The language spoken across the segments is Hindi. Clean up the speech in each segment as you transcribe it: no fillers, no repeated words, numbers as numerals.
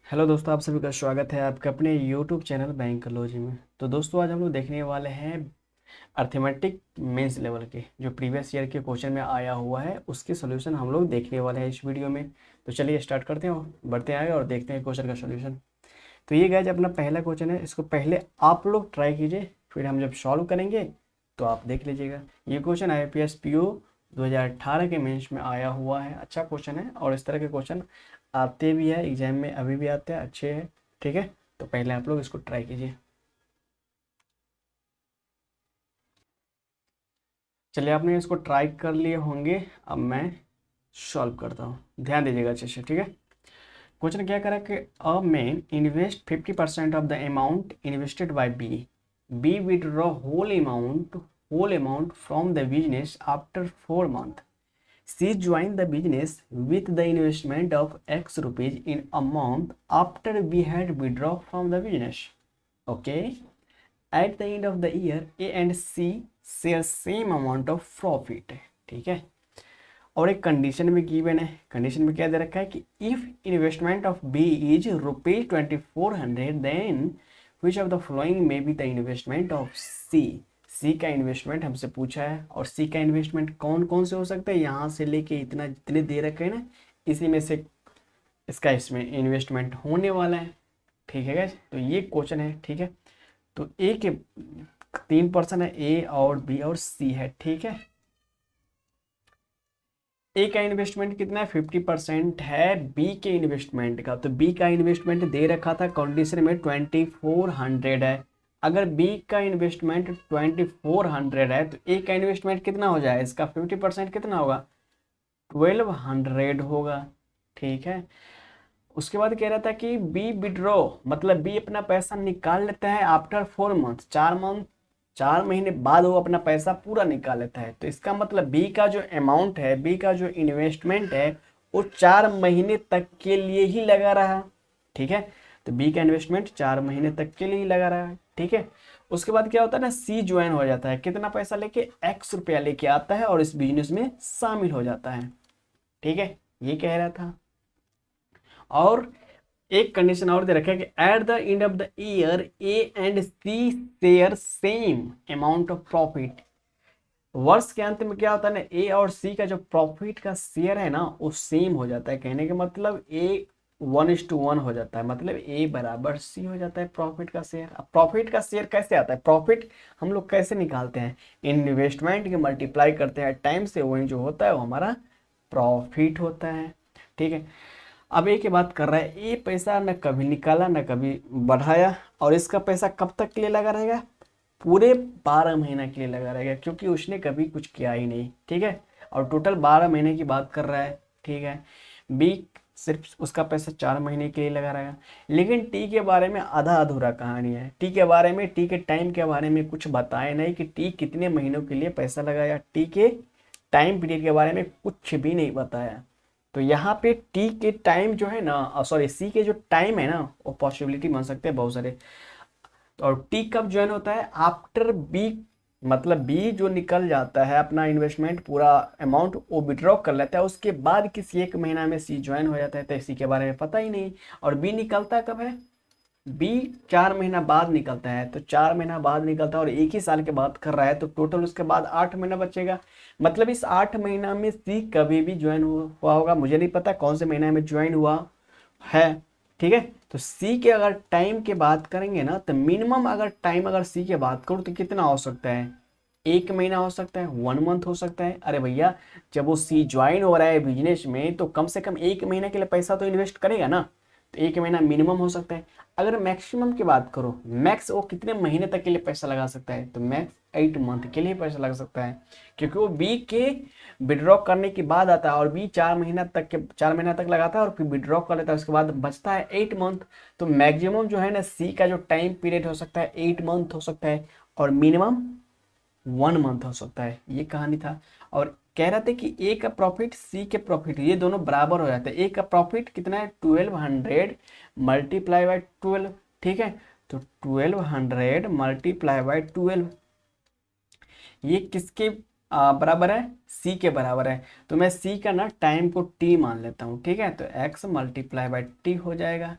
हेलो दोस्तों, आप सभी का स्वागत है आपके अपने यूट्यूब चैनल बैंकोलॉजी में। तो दोस्तों आज हम लोग देखने वाले हैं अर्थमेटिक मेंस लेवल के जो प्रीवियस ईयर के क्वेश्चन में आया हुआ है उसके सोल्यूशन हम लोग देखने वाले हैं इस वीडियो में। तो चलिए स्टार्ट करते हैं और बढ़ते हैं आगे और देखते हैं क्वेश्चन का सोल्यूशन। तो ये गाइस अपना पहला क्वेश्चन है, इसको पहले आप लोग ट्राई कीजिए, फिर हम जब सॉल्व करेंगे तो आप देख लीजिएगा। ये क्वेश्चन IPS PO 2018 के मेंस में आया हुआ है। अच्छा क्वेश्चन है और इस तरह के क्वेश्चन आते भी है एग्जाम में, अभी भी आते हैं, अच्छे हैं। ठीक है, तो पहले आप लोग इसको ट्राई कीजिए। चलिए, आपने इसको ट्राई कर लिए होंगे, अब मैं सॉल्व करता हूँ, ध्यान दीजिएगा अच्छे से। ठीक है, क्वेश्चन क्या करा कि a man invest 50% of the amount invested by B, B withdraw whole amount from the business after 4 months. She joined the business with the investment of X rupees in a month after we had withdraw from the business. Okay. At the end of the year, A and C share same amount of profit. ठीक है, और एक कंडीशन में गिवन है। कंडीशन में क्या दे रखा है कि if investment of B is ₹2400 then which of the following may be the investment of C. C का इन्वेस्टमेंट हमसे पूछा है और सी का इन्वेस्टमेंट कौन कौन से हो सकते हैं, यहाँ से लेके इतना जितने दे रखे हैं ना, इसी में से इसका इसमें इन्वेस्टमेंट होने वाला है। ठीक है गाइस, तो ये क्वेश्चन है। ठीक है, तो ए के 3% है, ए और बी और सी है। ठीक है, ए का इन्वेस्टमेंट कितना है, 50% है बी के इन्वेस्टमेंट का। तो बी का इन्वेस्टमेंट दे रखा था कंडीशन में 2400 है। अगर बी का इन्वेस्टमेंट 2400 है तो ए का इन्वेस्टमेंट कितना हो जाए, इसका 50% कितना होगा, 1200 होगा। ठीक है, उसके बाद कह रहा था कि बी विड्रॉ, मतलब बी अपना पैसा निकाल लेता है आफ्टर 4 मंथ, 4 मंथ, 4 महीने बाद वो अपना पैसा पूरा निकाल लेता है। तो इसका मतलब बी का जो अमाउंट है, बी का जो इन्वेस्टमेंट है वो 4 महीने तक के लिए ही लगा रहा। ठीक है, तो बी का इन्वेस्टमेंट 4 महीने तक के लिए ही लगा रहा है। ठीक है, उसके बाद क्या होता है ना, सी ज्वाइन हो जाता है, कितना पैसा लेके, X रुपया लेके आता है और इस बिजनेस में शामिल हो जाता है। ठीक है, ये कह रहा था। और एक कंडीशन और दे रखा है कि at the end of the year A and C share same amount of profit. वर्ष के अंत में क्या होता है ना, ए और सी का जो प्रॉफिट का शेयर है ना वो सेम हो जाता है। कहने का मतलब ए 1:1 हो जाता है, मतलब ए बराबर सी हो जाता है प्रॉफिट का शेयर। अब प्रॉफिट का शेयर कैसे आता है, प्रॉफिट हम लोग कैसे निकालते हैं, इन्वेस्टमेंट के मल्टीप्लाई करते हैं टाइम से, वही जो होता है वो हमारा प्रॉफिट होता है। ठीक है, अब ए की बात कर रहा है, ये पैसा न कभी निकाला न कभी बढ़ाया, और इसका पैसा कब तक के लिए लगा रहेगा, पूरे 12 महीना के लिए लगा रहेगा, क्योंकि उसने कभी कुछ किया ही नहीं। ठीक है, और टोटल 12 महीने की बात कर रहा है। ठीक है, बी सिर्फ उसका पैसा 4 महीने के लिए लगा रहेगा। लेकिन टी के बारे में आधा अधूरा कहानी है। टी के बारे में, टी के टाइम के बारे में कुछ बताया नहीं कि टी कितने महीनों के लिए पैसा लगाया, टी के टाइम पीरियड के बारे में कुछ भी नहीं बताया। तो यहाँ पे टी के टाइम जो है ना, सॉरी सी के जो टाइम है ना, वो पॉसिबिलिटी बन सकते हैं बहुत सारे। तो और टी कब ज्वाइन होता है, आफ्टर बी, मतलब बी जो निकल जाता है अपना इन्वेस्टमेंट पूरा अमाउंट वो विड्रॉ कर लेता है, उसके बाद किसी एक महीना में सी ज्वाइन हो जाता है। तो सी के बारे में पता ही नहीं। और बी निकलता कब है, बी 4 महीना बाद निकलता है। तो 4 महीना बाद निकलता है और एक ही साल के बाद कर रहा है, तो टोटल उसके बाद 8 महीना बचेगा। मतलब इस 8 महीना में सी कभी भी ज्वाइन हुआ होगा, मुझे नहीं पता कौन से महीना में ज्वाइन हुआ है। ठीक है, तो सी के अगर टाइम के बात करेंगे ना, तो मिनिमम अगर टाइम अगर सी के बात करूँ तो कितना हो सकता है, 1 महीना हो सकता है, 1 मंथ हो सकता है। अरे भैया, जब वो सी ज्वाइन हो रहा है बिजनेस में तो कम से कम 1 महीने के लिए पैसा तो इन्वेस्ट करेगा ना, तो 1 महीना मिनिमम हो सकता है। अगर मैक्सिमम की बात करो, मैक्स वो कितने महीने तक के लिए पैसा लगा सकता है, तो मैक्स 8 मंथ के लिए पैसा लगा सकता है, क्योंकि वो बी के विड्रॉ करने के बाद आता है और बी 4 महीना तक लगाता है और फिर विड्रॉ कर लेता है, उसके बाद बचता है 8 मंथ। तो मैक्सिमम जो है ना सी का जो टाइम पीरियड हो सकता है 8 मंथ हो सकता है, और मिनिमम 1 मंथ हो सकता है। ये कहानी था। और कह रहे थे कि ए का प्रॉफिट सी के प्रॉफिट ये दोनों बराबर हो जाते हैं। ए का प्रॉफिट कितना है, 1200 मल्टीप्लाई बाय 12। ठीक है, तो 1200 मल्टीप्लाई बाय 12 ये किसके बराबर है, सी के बराबर है। तो मैं सी का ना टाइम को टी मान लेता हूँ। ठीक है, तो एक्स मल्टीप्लाई बाय टी हो जाएगा।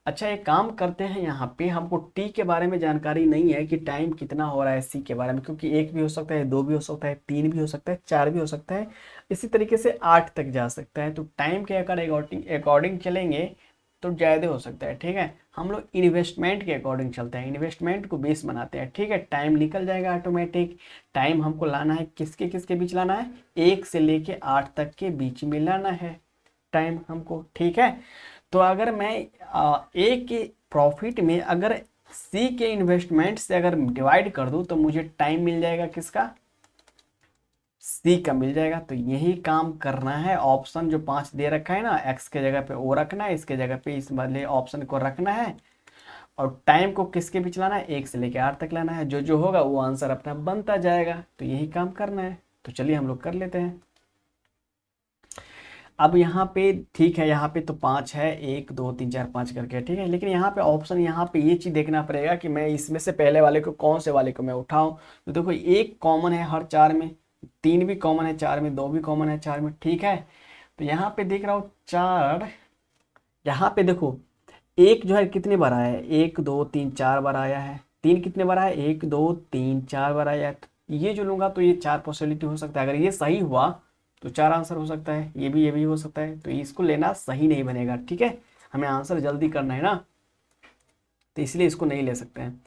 अच्छा एक काम करते हैं, यहाँ पे हमको टी के बारे में जानकारी नहीं है कि टाइम कितना हो रहा है सी के बारे में, क्योंकि एक भी हो सकता है, दो भी हो सकता है, तीन भी हो सकता है, चार भी हो सकता है, इसी तरीके से आठ तक जा सकता है। तो टाइम के अकॉर्डिंग अकॉर्डिंग चलेंगे तो ज़्यादा हो सकता है। ठीक है, हम लोग इन्वेस्टमेंट के अकॉर्डिंग चलते हैं, इन्वेस्टमेंट को बेस बनाते हैं। ठीक है, टाइम निकल जाएगा ऑटोमेटिक। टाइम हमको लाना है किसके किसके बीच लाना है, एक से लेके आठ तक के बीच में लाना है टाइम हमको। ठीक है, तो अगर मैं ए के प्रॉफिट में अगर सी के इन्वेस्टमेंट से अगर डिवाइड कर दूं तो मुझे टाइम मिल जाएगा किसका, सी का मिल जाएगा। तो यही काम करना है, ऑप्शन जो 5 दे रखा है ना, एक्स के जगह पे ओ रखना है, इसके जगह पे इस वाले ऑप्शन को रखना है, और टाइम को किसके बीच लाना है, एक से लेके आठ तक लाना है। जो जो होगा वो आंसर अपना बनता जाएगा। तो यही काम करना है। तो चलिए हम लोग कर लेते हैं। अब यहाँ पे ठीक है, यहाँ पे तो 5 है, 1 2 3 4 5 करके। ठीक है, लेकिन यहाँ पे ऑप्शन, यहाँ पे ये चीज़ देखना पड़ेगा कि मैं इसमें से पहले वाले को कौन से वाले को मैं उठाऊं। तो देखो एक कॉमन है हर चार में, तीन भी कॉमन है चार में, दो भी कॉमन है चार में। ठीक है, तो यहाँ पे देख रहा हूँ चार, यहाँ पे देखो एक जो है कितने बार आया है, एक दो तीन चार बार आया है। तीन कितने बार आया है, एक दो तीन चार बार आया है। तो ये जो लूंगा तो ये चार पॉसिबिलिटी हो सकता है। अगर ये सही हुआ तो चार आंसर हो सकता है, ये भी हो सकता है। तो इसको लेना सही नहीं बनेगा। ठीक है, हमें आंसर जल्दी करना है ना, तो इसलिए इसको नहीं ले सकते हैं।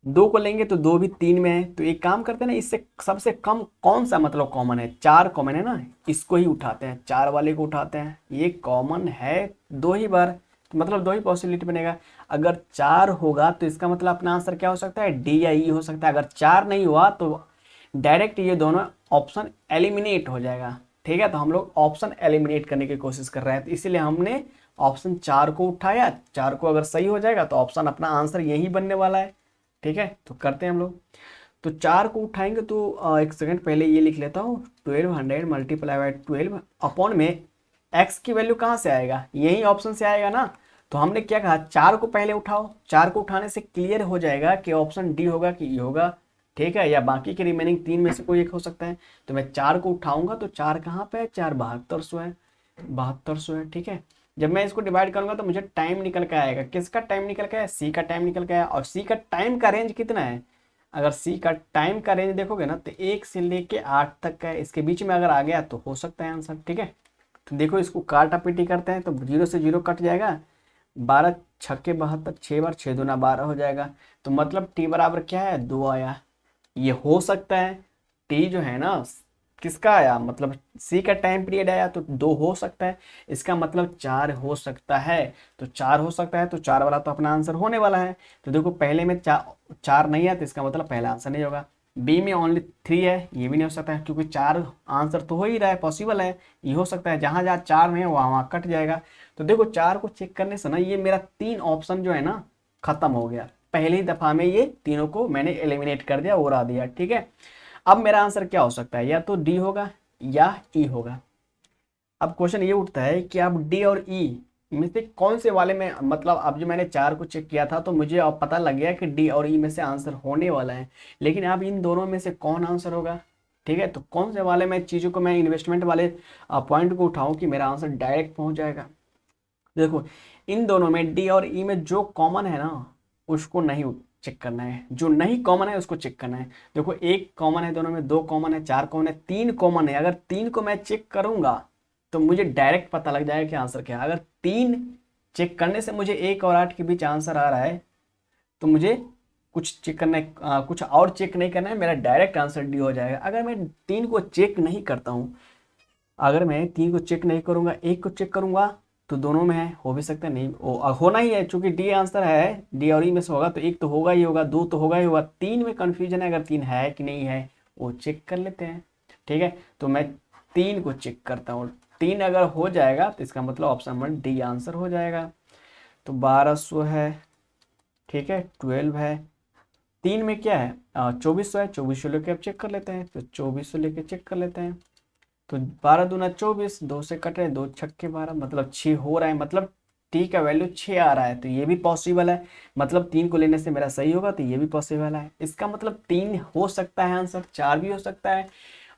दो को लेंगे तो दो भी तीन में है। तो एक काम करते हैं ना, इससे सबसे कम कौन सा मतलब कॉमन है, चार कॉमन है ना, इसको ही उठाते हैं, चार वाले को उठाते हैं। ये कॉमन है दो ही बार, तो मतलब दो ही पॉसिबिलिटी बनेगा। अगर चार होगा तो इसका मतलब अपना आंसर क्या हो सकता है, डी या ई हो सकता है। अगर चार नहीं हुआ तो डायरेक्ट ये दोनों ऑप्शन एलिमिनेट हो जाएगा। ठीक है, तो हम लोग ऑप्शन एलिमिनेट करने की कोशिश कर रहे हैं, तो इसीलिए हमने ऑप्शन चार को उठाया। चार को अगर सही हो जाएगा तो ऑप्शन अपना आंसर यही बनने वाला है। ठीक है, तो करते हैं हम लोग। तो चार को उठाएंगे तो एक सेकंड पहले ये लिख लेता हूँ, 1200 मल्टीप्लाई बाई 12 अपॉन में एक्स की वैल्यू कहाँ से आएगा, यही ऑप्शन से आएगा ना। तो हमने क्या कहा, चार को पहले उठाओ। चार को उठाने से क्लियर हो जाएगा कि ऑप्शन डी होगा कि ई होगा। ठीक है, या बाकी के रिमेनिंग तीन में से कोई एक हो सकता है। तो मैं चार को उठाऊंगा तो चार कहाँ पे है, चार 7200 है, 7200 है। ठीक है, जब मैं इसको डिवाइड करूंगा तो मुझे टाइम निकल के आएगा। किसका टाइम निकल के आया, सी का टाइम निकल के आया। और सी का टाइम का रेंज कितना है, अगर सी का टाइम का रेंज देखोगे ना तो एक से लेके आठ तक का है। इसके बीच में अगर आ गया तो हो सकता है आंसर। ठीक है, तो देखो इसको काटा पीटी करते हैं तो जीरो से जीरो कट जाएगा, 12 छक्के 72, 6 बार 6 दूना 12 हो जाएगा। तो मतलब टी बराबर क्या है, दो आया। ये हो सकता है, टी जो है ना किसका आया, मतलब सी का टाइम पीरियड आया तो दो हो सकता है, इसका मतलब चार हो सकता है। तो चार हो सकता है तो चार वाला तो अपना आंसर होने वाला है। तो देखो पहले में चार नहीं है तो इसका मतलब पहला आंसर नहीं होगा। बी में ओनली थ्री है, ये भी नहीं हो सकता है क्योंकि चार आंसर तो हो ही रहा है, पॉसिबल है। ये हो सकता है, जहां जहां चार नहीं है वहां वहां कट जाएगा। तो देखो चार को चेक करने से ना ये मेरा तीन ऑप्शन जो है ना खत्म हो गया, पहली ही दफा में ये तीनों को मैंने एलिमिनेट कर दिया, उड़ा दिया। ठीक है, अब मेरा आंसर क्या हो सकता है, या तो डी होगा या ई होगा। अब क्वेश्चन ये उठता है कि अब डी और ई में से कौन से वाले में, मतलब अब जो मैंने चार को चेक किया था तो मुझे अब पता लग गया कि डी और ई में से आंसर होने वाला है, लेकिन अब इन दोनों में से कौन आंसर होगा। ठीक है, तो कौन से वाले में चीज़ों को मैं इन्वेस्टमेंट वाले पॉइंट को उठाऊं कि मेरा आंसर डायरेक्ट पहुंच जाएगा। देखो इन दोनों में डी और ई में जो कॉमन है ना उसको नहीं चेक करना है, जो नहीं कॉमन है उसको चेक करना है। देखो एक कॉमन है दोनों में, दो कॉमन है, चार कॉमन है, तीन कॉमन है। अगर तीन को मैं चेक करूंगा तो मुझे डायरेक्ट पता लग जाएगा कि आंसर क्या है। अगर तीन चेक करने से मुझे एक और आठ के बीच आंसर आ रहा है तो मुझे कुछ चेक करना है, कुछ और चेक नहीं करना है, मेरा डायरेक्ट आंसर डी हो जाएगा। अगर मैं तीन को चेक नहीं करता हूँ, अगर मैं तीन को चेक नहीं करूंगा, एक को चेक करूंगा तो दोनों में है, हो भी सकता है नहीं होना ही है, चूंकि डी आंसर है, डी और ई में से होगा तो एक तो होगा ही होगा, दो तो होगा ही होगा। तीन में कंफ्यूजन है, अगर तीन है कि नहीं है वो चेक कर लेते हैं। ठीक है, तो मैं तीन को चेक करता हूँ, तीन अगर हो जाएगा तो इसका मतलब ऑप्शन नंबर डी आंसर हो जाएगा। तो 1200 है, ठीक है, 12 है, तीन में क्या है 2400 है, 2400 लेके अब चेक कर लेते हैं। तो 2400 लेके चेक कर लेते हैं, तो 12 दूना 24, दो से कट रहे, दो छक्के 12, मतलब 6 हो रहा है, मतलब टी का वैल्यू 6 आ रहा है। तो ये भी पॉसिबल है, मतलब तीन को लेने से मेरा सही होगा, तो ये भी पॉसिबल है। इसका मतलब तीन हो सकता है आंसर, चार भी हो सकता है,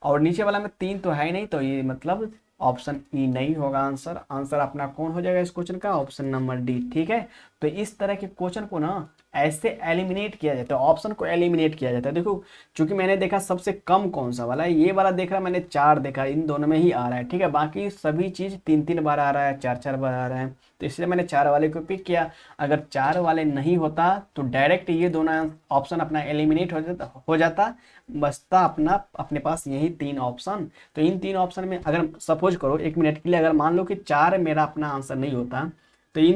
और नीचे वाला में तीन तो है ही नहीं, तो ये मतलब ऑप्शन ई नहीं होगा आंसर। आंसर अपना कौन हो जाएगा इस क्वेश्चन का, ऑप्शन नंबर डी। ठीक है, तो इस तरह के क्वेश्चन को ना ऐसे एलिमिनेट किया जाता है, ऑप्शन को एलिमिनेट किया जाता है। देखो चूंकि मैंने देखा सबसे कम कौन सा वाला है, ये वाला देख रहा मैंने 4 देखा, इन दोनों में ही आ रहा है। ठीक है, बाकी सभी चीज 3-3 बार आ रहा है, 4-4 बार आ रहा है, तो इसलिए मैंने 4 वाले को पिक किया। अगर 4 वाले नहीं होता तो डायरेक्ट ये दोनों ऑप्शन अपना एलिमिनेट हो जाता, बचता अपना अपने पास यही 3 ऑप्शन। तो इन 3 ऑप्शन में अगर सपोज करो 1 मिनट के लिए, अगर मान लो कि 4 मेरा अपना आंसर नहीं होता तो ये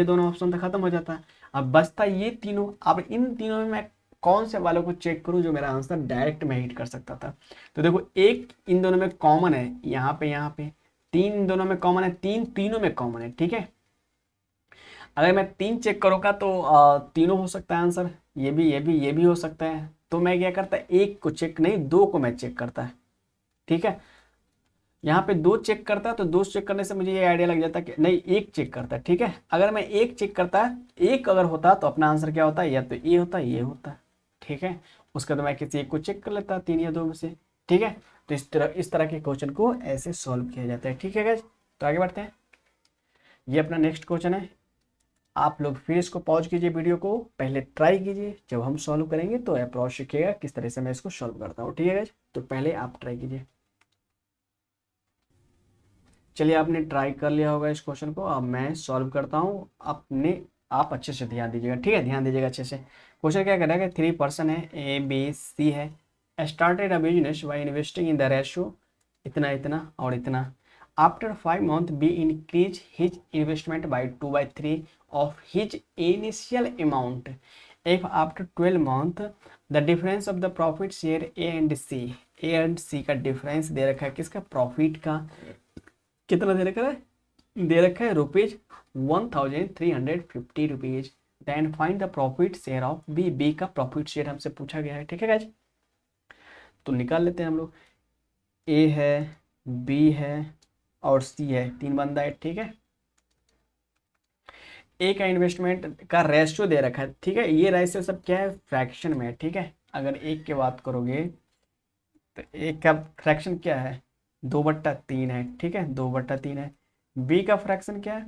दोनों ऑप्शन तो खत्म हो जाता। अब बचता ये तीनों। अब इन तीनों में मैं कौन से वालों को चेक करूं जो मेरा आंसर डायरेक्ट में हिट कर सकता था। तो देखो एक इन दोनों में कॉमन है, यहाँ पे 3 इन दोनों में कॉमन है, 3 तीनों में कॉमन है। ठीक है, अगर मैं 3 चेक करूंगा तो तीनों हो सकता है आंसर, ये भी हो सकता है। तो मैं क्या करता, एक को चेक नहीं 2 को मैं चेक करता है। ठीक है, यहाँ पे 2 चेक करता है, तो 2 चेक करने से मुझे ये आइडिया लग जाता है कि नहीं 1 चेक करता है। ठीक है, अगर मैं 1 चेक करता, 1 अगर होता तो अपना आंसर क्या होता, या तो ये होता ये होता। ठीक है, उसका तो मैं किसी एक को चेक कर लेता 3 या 2 में से। ठीक है, तो इस तरह के क्वेश्चन को ऐसे सॉल्व किया जाता है। ठीक है गाइस, तो आगे बढ़ते हैं। ये अपना नेक्स्ट क्वेश्चन है। आप लोग फिर इसको पॉज कीजिए, वीडियो को पहले ट्राई कीजिए, जब हम सॉल्व करेंगे तो अप्रोच सीखिएगा किस तरह से मैं इसको सॉल्व करता हूँ। ठीक है गाइस, तो पहले आप ट्राई कीजिए। चलिए आपने ट्राई कर लिया होगा इस क्वेश्चन को, अब मैं सॉल्व करता हूँ। आप अच्छे से ध्यान दीजिएगा। ठीक है, ध्यान दीजिएगा अच्छे से। क्वेश्चन क्या करेगा, 3 पर्सन है, ए बी सी है, started a business by investing in the ratio इतना इतना और इतना। After 5 months B increase his investment by 2/3 of his initial amount. If after 12 months the difference of the profit share A and C का डिफरेंस दे रखा है, किसका, प्रॉफिट का। कितना दे रखा है ₹1350 then find the profit share of B. B का प्रॉफिट शेयर हमसे पूछा गया है। ठीक है गाइज, तो निकाल लेते हैं हम लोग। ए है, बी है और सी है, 3 बंदा है। ठीक है, ए का इन्वेस्टमेंट का रेशियो दे रखा है। ठीक है, ये रेशियो सब क्या है, फ्रैक्शन में है। ठीक है, अगर एक की बात करोगे तो एक का फ्रैक्शन क्या है, 2/3 है। ठीक है, 2/3 है। बी का फ्रैक्शन क्या है,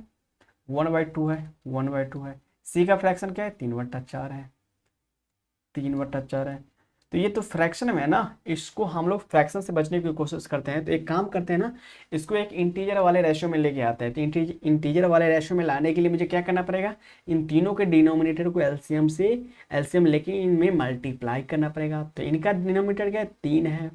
1/2 है, 1/2 है। सी का फ्रैक्शन क्या है, 3/4 है, 3/4 है। तो ये तो फ्रैक्शन में है ना, इसको हम लोग फ्रैक्शन से बचने की कोशिश करते हैं। तो एक काम करते हैं ना, इसको एक इंटीजर वाले रेशियो में लेके आते हैं। तो इंटीजर वाले रेशियो में लाने के लिए मुझे क्या करना पड़ेगा, इन तीनों के डिनोमिनेटर को एलसीएम लेके इनमें मल्टीप्लाई करना पड़ेगा। तो इनका डिनोमिनेटर क्या है, 3 है,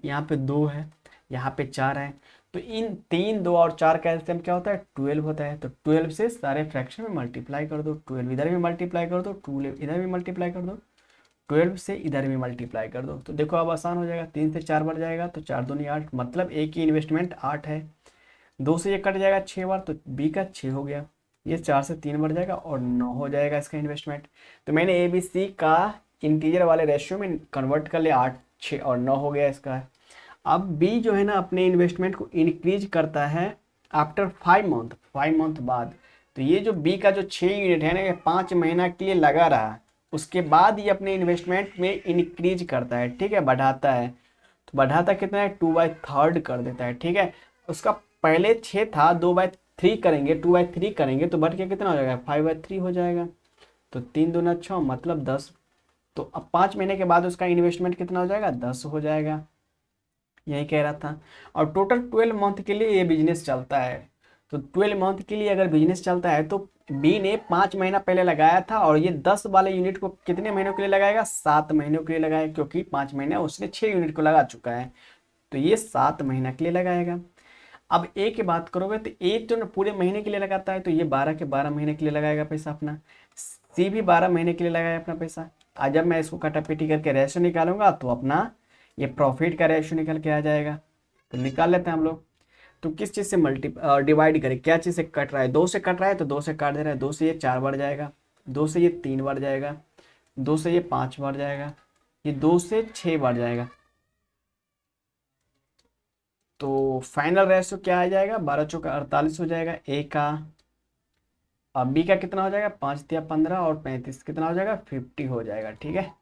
यहाँ पे 2 है, यहाँ पे 4 है। तो इन 3, 2 और 4 का एलसीएम क्या होता है, 12 होता है। तो 12 से सारे फ्रैक्शन में मल्टीप्लाई कर दो, 12 इधर भी मल्टीप्लाई कर दो, 12 इधर भी मल्टीप्लाई कर दो, 12 से इधर भी मल्टीप्लाई कर दो। तो देखो अब आसान हो जाएगा, 3 से 4 बार जाएगा तो 4 दूनी 8, मतलब एक ही इन्वेस्टमेंट 8 है। 2 से ये कट जाएगा 6 बार, तो बी का 6 हो गया। ये 4 से 3 बढ़ जाएगा और 9 हो जाएगा इसका इन्वेस्टमेंट। तो मैंने ए बी सी का इंटीजर वाले रेशियो में कन्वर्ट कर लिया, 8, 6 और 9 हो गया इसका। अब बी जो है ना अपने इन्वेस्टमेंट को इंक्रीज करता है आफ्टर 5 मंथ बाद। तो ये जो बी का जो 6 यूनिट है ना, ये 5 महीना के लिए लगा रहा, उसके बाद ये अपने इन्वेस्टमेंट में इंक्रीज करता है। ठीक है, बढ़ाता है। तो बढ़ाता कितना है, 2/3 कर देता है। ठीक है, उसका पहले 6 था, 2/3 करेंगे, 2/3 करेंगे तो बढ़ के कितना हो जाएगा, 5/3 हो जाएगा। तो 3 दूना 6 मतलब 10। तो अब 5 महीने के बाद उसका इन्वेस्टमेंट कितना हो जाएगा, 10 हो जाएगा। यही कह रहा था। और टोटल 12 मंथ के लिए ये बिजनेस चलता है। तो 12 मंथ के लिए अगर बिजनेस चलता है तो बी ने 5 महीना पहले लगाया था, और ये 10 वाले यूनिट को कितने महीनों के लिए लगाएगा, 7 महीनों के लिए लगाएगा, क्योंकि 5 महीना उसने 6 यूनिट को लगा चुका है। तो ये 7 महीना के लिए लगाएगा। अब ए की बात करोगे तो ए जो पूरे महीने के लिए लगाता है, तो ये 12 के 12 महीने के लिए लगाएगा पैसा अपना। सी भी 12 महीने के लिए लगाएगा अपना पैसा। आज जब मैं इसको कटापीटी करके रेशियो निकालूंगा तो अपना ये प्रॉफिट का रेशियो निकल के आ जाएगा। तो निकाल लेते हैं हम लोग। तो किस चीज़ से डिवाइड करें, क्या चीज़ से कट रहा है, 2 से कट रहा है तो 2 से काट दे रहा है। 2 से ये 4 बार जाएगा, 2 से ये 3 बार जाएगा, 2 से ये 5 बार जाएगा, ये 2 से 6 बार जाएगा। तो फाइनल रेशियो क्या आ जाएगा, 12 चौका 48 हो जाएगा ए का। अब बी का कितना हो जाएगा, 5 या 15 और 35 कितना हो जाएगा, 50 हो जाएगा। ठीक है,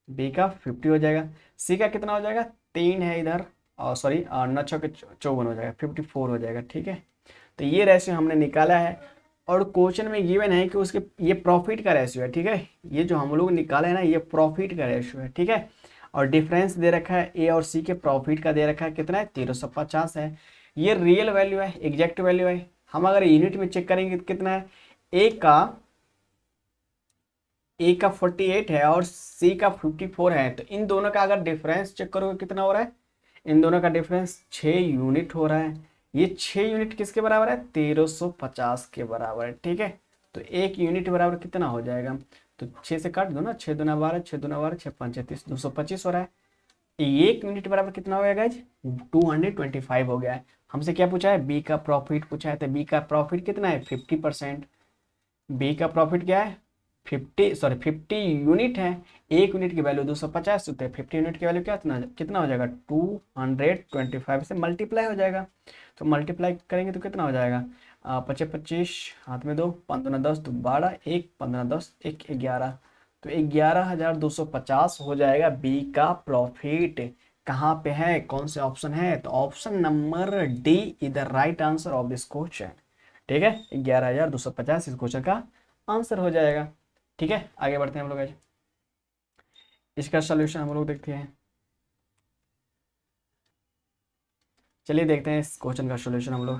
बी का 50 हो जाएगा। सी का कितना हो जाएगा, 3 है इधर सॉरी 9 चौके 54 हो जाएगा, 54 हो जाएगा। ठीक है, तो ये रेशियो हमने निकाला है और क्वेश्चन में गिवन है कि उसके ये प्रॉफिट का रेशियो है। ठीक है, ये जो हम लोग निकाले है ना ये प्रॉफिट का रेशियो है। ठीक है, और डिफरेंस दे रखा है ए और सी के प्रॉफिट का दे रखा है कितना है 1350 है। ये रियल वैल्यू है, एग्जैक्ट वैल्यू है। हम अगर यूनिट में चेक करेंगे तो कितना है, ए का 48 है और सी का 54 है, तो इन दोनों का अगर डिफरेंस चेक करोगे कितना हो रहा है, इन दोनों का डिफरेंस 6 यूनिट हो रहा है। ये 6 यूनिट किसके बराबर है, 1350 के बराबर है। ठीक है, तो एक यूनिट बराबर कितना हो जाएगा, तो 6 से काट दो ना, 6 दूना 12, 6 दूना 12, 6 5 30, 225 हो रहा है। एक यूनिट बराबर कितना हो गया गाइज, 225 हो गया है। हमसे क्या पूछा है, बी का प्रॉफिट पूछा है, तो बी का प्रॉफिट कितना है 50%। बी का प्रॉफिट क्या है 50 यूनिट है। एक यूनिट की वैल्यू 250 होते हैं, 50 यूनिट की वैल्यू कितना कितना हो जाएगा 225 से मल्टीप्लाई हो जाएगा। तो मल्टीप्लाई करेंगे तो कितना हो जाएगा, 25 25 हाथ में 2, 5 दूना 10, तो 12, 1 15 10 1 11, तो 11,250 हो जाएगा बी का प्रॉफिट। कहाँ पे है, कौन से ऑप्शन है, तो option number D is the right answer of this question. ठीक है, 11,250 इस क्वेश्चन का आंसर हो जाएगा। ठीक है, आगे बढ़ते हैं हम लोग आज इसका सोल्यूशन हम लोग देखते हैं। चलिए देखते हैं इस क्वेश्चन का सोल्यूशन हम लोग।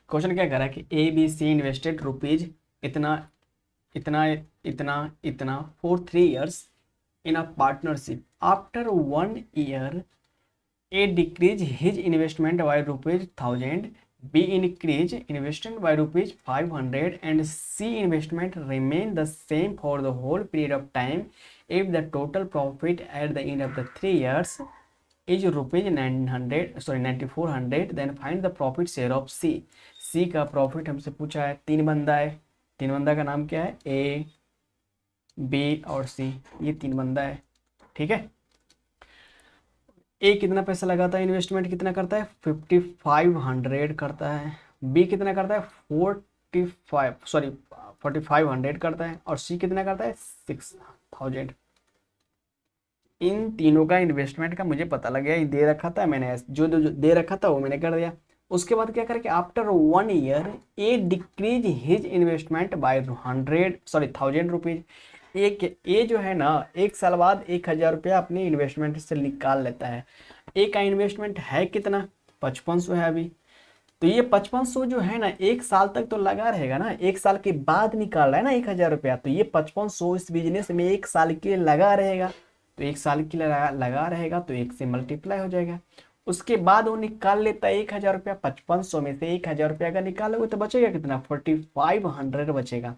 क्वेश्चन क्या कह रहा है कि A B C invested rupees इतना इतना इतना इतना for 3 years in a partnership. After 1 year, A decrease his investment by rupees 1000, B increase investment by rupees 500, and C investment remain the same for the whole period of time. If the total profit at the end of the 3 years is rupees 9400, then find the profit share of C. C का प्रॉफिट हमसे पूछा है, तीन बंदा है, तीन बंदा का नाम क्या है, ए बी और सी, ये तीन बंदा है। ठीक है, ए कितना पैसा लगाता है, इन्वेस्टमेंट कितना करता है 5500 करता है, बी कितना करता है 4500 करता है, और सी कितना करता है 6000। इन तीनों का इन्वेस्टमेंट का मुझे पता लग गया, ये दे रखा था मैंने, जो दे रखा था वो मैंने कर दिया। उसके बाद क्या करें कि आफ्टर 1 year ए decrease his investment bye 1000 rupees. एक ए जो है ना 1 साल बाद 1000 रुपया अपनी इन्वेस्टमेंट से निकाल लेता है। ए का इन्वेस्टमेंट है कितना 5500 है अभी, तो ये 5500 जो है ना 1 साल तक तो लगा रहेगा ना, 1 साल के बाद निकाल रहा है ना 1000 रुपया, तो ये 5500 इस बिजनेस में 1 साल के लिए लगा रहेगा। तो 1 साल के लिए लगा रहेगा तो 1 से मल्टीप्लाई हो जाएगा। उसके बाद वो निकाल लेता है 1000 रुपया, 5500 में से 1000 रुपया का निकालोगे तो बचेगा कितना 4500 बचेगा।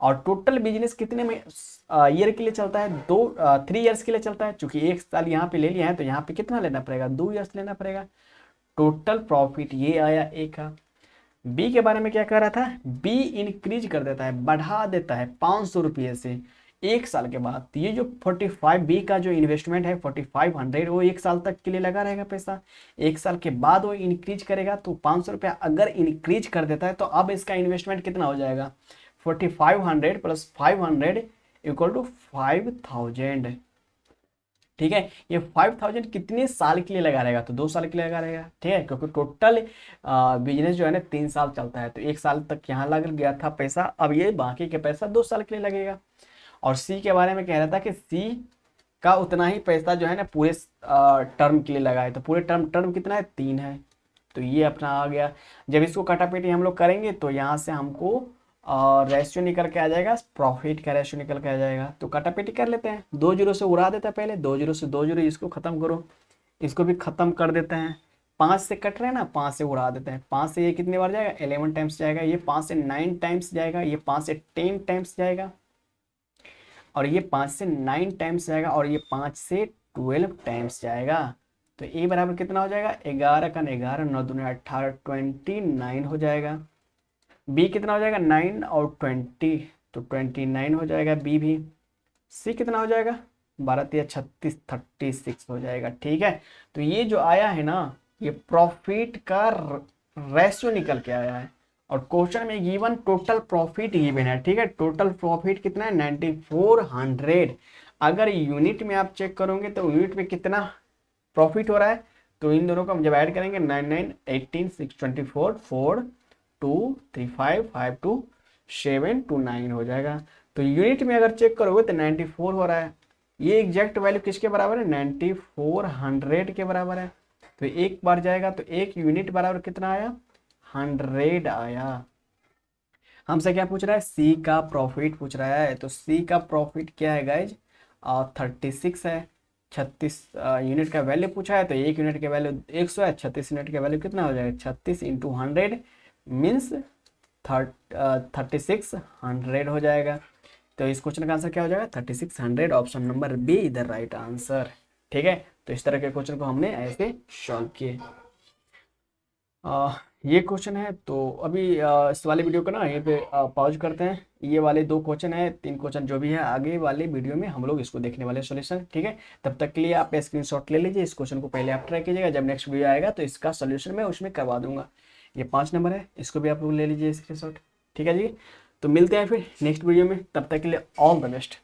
और टोटल बिजनेस कितने में ईयर के लिए चलता है, 3 ईयर्स के लिए चलता है। चूंकि 1 साल यहाँ पे ले लिया है तो यहाँ पे कितना लेना पड़ेगा 2 ईयर्स लेना पड़ेगा। टोटल प्रॉफिट ये आया ए का। बी के बारे में क्या कह रहा था, बी इंक्रीज कर देता है, बढ़ा देता है 500 रुपये से 1 साल के बाद। तो ये जो 45 बी का जो इन्वेस्टमेंट है 4500 वो 1 साल तक के लिए लगा रहेगा पैसा। 1 साल के बाद वो इंक्रीज करेगा तो 500 रुपया अगर इंक्रीज कर देता है तो अब इसका इन्वेस्टमेंट कितना हो जाएगा 4500 प्लस 500 इक्वल टू 5000। ठीक है, ये 5000 कितने साल के लिए लगा रहेगा, तो 2 साल के लिए लगा रहेगा। ठीक है, क्योंकि टोटल बिजनेस जो है ना 3 साल चलता है, तो 1 साल तक यहाँ लग गया था पैसा, अब ये बाकी के पैसा 2 साल के लिए लगेगा। और सी के बारे में कह रहा था कि सी का उतना ही पैसा जो है ना पूरे टर्म के लिए लगा है, तो पूरे टर्म कितना है 3 है, तो ये अपना आ गया। जब इसको काटापीटी हम लोग करेंगे तो यहाँ से हमको रेशियो निकल के आ जाएगा, प्रॉफिट का रेशियो निकल के आ जाएगा। तो काटापीटी कर लेते हैं, 2 जीरो से उड़ा देता है पहले, 2 जीरो से 2 जीरो, इसको खत्म करो, इसको भी खत्म कर देते हैं। 5 से कट रहे हैं ना, 5 से उड़ा देते हैं, 5 से ये कितनी बार जाएगा 11 टाइम्स जाएगा, ये 5 से 9 टाइम्स जाएगा, ये 5 से 10 टाइम्स जाएगा, और ये 5 से 9 टाइम्स जाएगा, और ये 5 से 12 टाइम्स जाएगा। तो ए बराबर कितना हो जाएगा 11 का 11, 9 दूनी 18, 29 हो जाएगा। बी कितना हो जाएगा 9 और 20, तो 29 हो जाएगा बी भी। सी कितना हो जाएगा 12 3 36, 36 हो जाएगा। ठीक है, तो ये जो आया है ना ये प्रॉफिट का रेशियो निकल के आया है, और क्वेश्चन में गिवन टोटल प्रॉफिट गिवन है। ठीक है, टोटल प्रॉफिट कितना है 9400, अगर यूनिट में आप चेक करोगे तो यूनिट में कितना प्रॉफिट हो रहा है, तो इन दोनों को हम जब ऐड करेंगे 9 9 18 6 24 4 2 3 5 5 2 7 2 9 हो जाएगा। तो यूनिट में अगर चेक करोगे तो 94 हो रहा है। ये एग्जैक्ट वैल्यू किसके बराबर है, 9400 के बराबर है। तो एक बार जाएगा तो एक यूनिट बराबर कितना आया, 100 आया। हमसे क्या पूछ रहा है, सी का प्रॉफिट पूछ रहा है। तो सी का प्रॉफिट क्या है गाइज, 36 है। 36 यूनिट का वैल्यू पूछा है, तो एक यूनिट का वैल्यू 100 है, 36 यूनिट का वैल्यू कितना हो जाएगा, 36 इंटू 100 मीन्स 3600 हो जाएगा। तो इस क्वेश्चन का आंसर क्या हो जाएगा, 3600। ऑप्शन नंबर बी इधर राइट आंसर। ठीक है, तो इस तरह के क्वेश्चन को हमने ऐसे सॉल्व किए। ये क्वेश्चन है, तो अभी इस वाले वीडियो को ना यहीं पे पॉज करते हैं। ये वाले 2 क्वेश्चन है, 3 क्वेश्चन जो भी है, आगे वाले वीडियो में हम लोग इसको देखने वाले सॉल्यूशन। ठीक है, तब तक के लिए आप स्क्रीनशॉट ले लीजिए। इस क्वेश्चन को पहले आप ट्राई कीजिएगा, जब नेक्स्ट वीडियो आएगा तो इसका सॉल्यूशन मैं उसमें करवा दूंगा। ये 5 नंबर है, इसको भी आप लोग ले लीजिए स्क्रीनशॉट। ठीक है जी, तो मिलते हैं फिर नेक्स्ट वीडियो में, तब तक के लिए ऑल द बेस्ट।